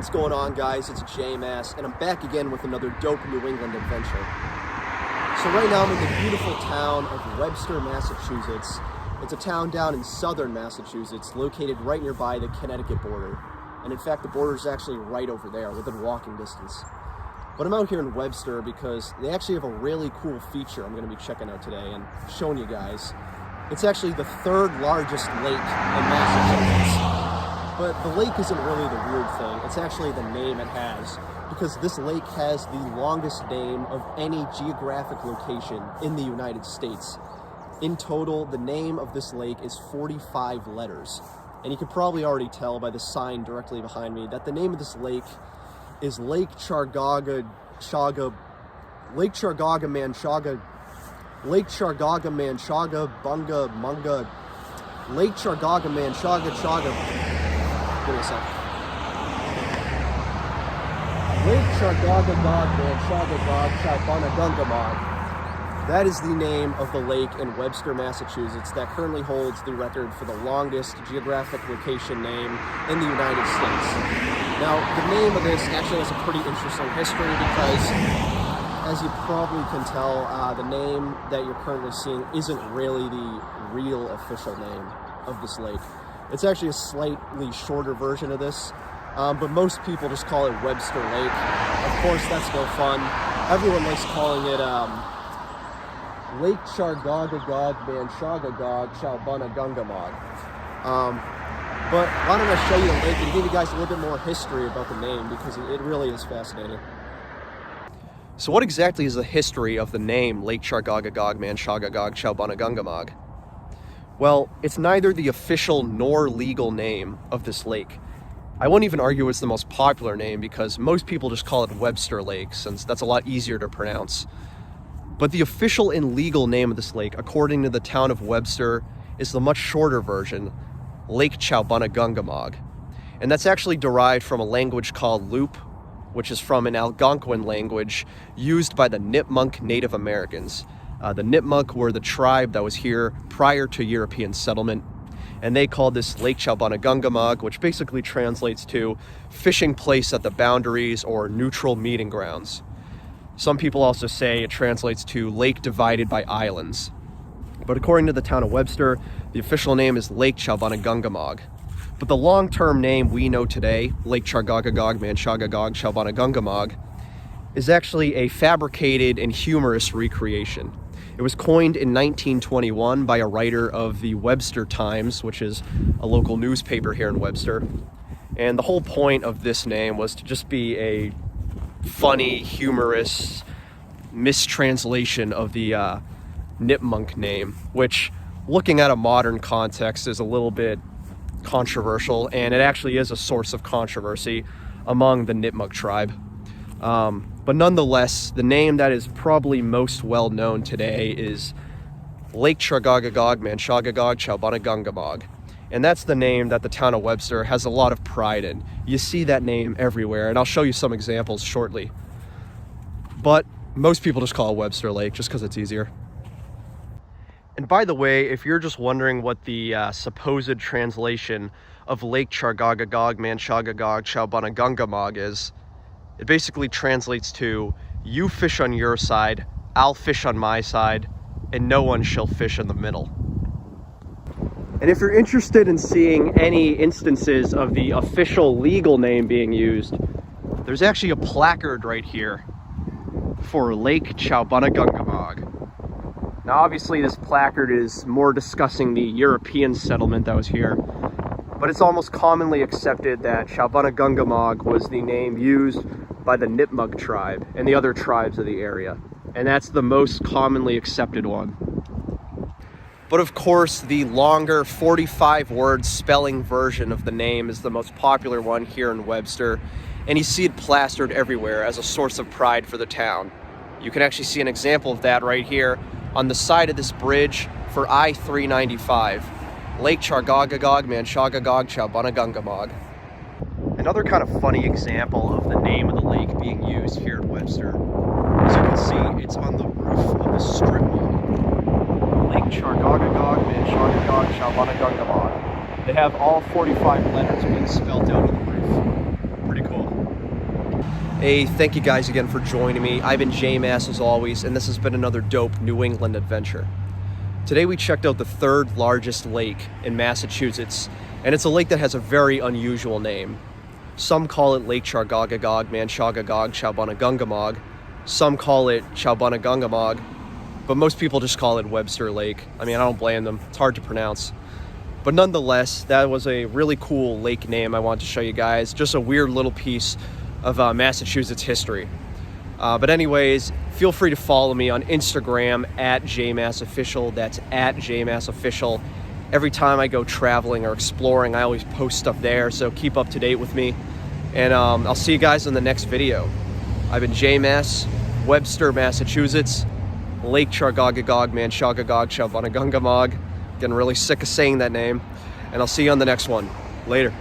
What's going on, guys? It's J-Mass, and I'm back again with another dope New England adventure. So right now I'm in the beautiful town of Webster, Massachusetts. It's a town down in southern Massachusetts, located right nearby the Connecticut border. And in fact, the border is actually right over there, within walking distance. But I'm out here in Webster because they actually have a really cool feature I'm going to be checking out today and showing you guys. It's actually the third largest lake in Massachusetts. But the lake isn't really the weird thing, it's actually the name it has, because this lake has the longest name of any geographic location in the United States. In total, the name of this lake is 45 letters. And you can probably already tell by the sign directly behind me that the name of this lake is Lake Chaubunagungamaug, Lake Chaubunagungamaug, Lake Chaubunagungamaug. Give me a second. Lake Chaubunagungamaug. That is the name of the lake in Webster, Massachusetts that currently holds the record for the longest geographic location name in the United States. Now, the name of this actually has a pretty interesting history because, as you probably can tell, the name that you're currently seeing isn't really the real official name of this lake. It's actually a slightly shorter version of this, but most people just call it Webster Lake. Of course, that's no fun. Everyone likes calling it Lake Chaubunagungamaug. But why don't I show you the lake and give you guys a little bit more history about the name, because it really is fascinating. So what exactly is the history of the name Lake Chaubunagungamaug? Well, it's neither the official nor legal name of this lake. I wouldn't even argue it's the most popular name because most people just call it Webster Lake, since that's a lot easier to pronounce. But the official and legal name of this lake, according to the town of Webster, is the much shorter version, Lake Chaubunagungamaug. And that's actually derived from a language called Loop, which is from an Algonquin language used by the Nipmuck Native Americans. The Nipmuck were the tribe that was here prior to European settlement, and they called this Lake Chaubunagungamaug, which basically translates to fishing place at the boundaries or neutral meeting grounds. Some people also say it translates to lake divided by islands. But according to the town of Webster, the official name is Lake Chaubunagungamaug. But the long-term name we know today, Lake Chaubunagungamaug, is actually a fabricated and humorous recreation. It was coined in 1921 by a writer of the Webster Times, which is a local newspaper here in Webster. And the whole point of this name was to just be a funny, humorous mistranslation of the Nipmuck name, which, looking at a modern context, is a little bit controversial, and it actually is a source of controversy among the Nipmuck tribe. But nonetheless, the name that is probably most well known today is Lake Chaubunagungamaug. And that's the name that the town of Webster has a lot of pride in. You see that name everywhere, and I'll show you some examples shortly. But most people just call it Webster Lake just because it's easier. And by the way, if you're just wondering what the supposed translation of Lake Chaubunagungamaug is, it basically translates to, you fish on your side, I'll fish on my side, and no one shall fish in the middle. And if you're interested in seeing any instances of the official legal name being used, there's actually a placard right here for Lake Chaubunagungamaug. Now obviously this placard is more discussing the European settlement that was here, but it's almost commonly accepted that Chaubunagungamaug was the name used by the Nipmuck tribe and the other tribes of the area. And that's the most commonly accepted one. But of course, the longer 45-word spelling version of the name is the most popular one here in Webster, and you see it plastered everywhere as a source of pride for the town. You can actually see an example of that right here on the side of this bridge for I-395, Lake Chaubunagungamaug. Another kind of funny example of the name of the lake being used here in Webster, as you can see, it's on the roof of the strip mall. Lake Chaubunagungamaug. They have all 45 letters being spelled out on the roof. Pretty cool. Hey, thank you guys again for joining me. I've been J-Mass as always, and this has been another dope New England adventure. Today we checked out the third largest lake in Massachusetts, and it's a lake that has a very unusual name. Some call it Lake Chaubunagungamaug, Chaubunagungamaug. Some call it Chaubunagungamaug, but most people just call it Webster Lake. I mean, I don't blame them. It's hard to pronounce. But nonetheless, that was a really cool lake name I wanted to show you guys. Just a weird little piece of Massachusetts history. But anyways, feel free to follow me on Instagram at JMassOfficial. That's at JMassOfficial. Every time I go traveling or exploring, I always post stuff there, so keep up to date with me. And I'll see you guys in the next video. I've been J-Mass, Webster, Massachusetts, Lake Chaubunagungamaug, Chaubunagungamaug. Getting really sick of saying that name. And I'll see you on the next one. Later.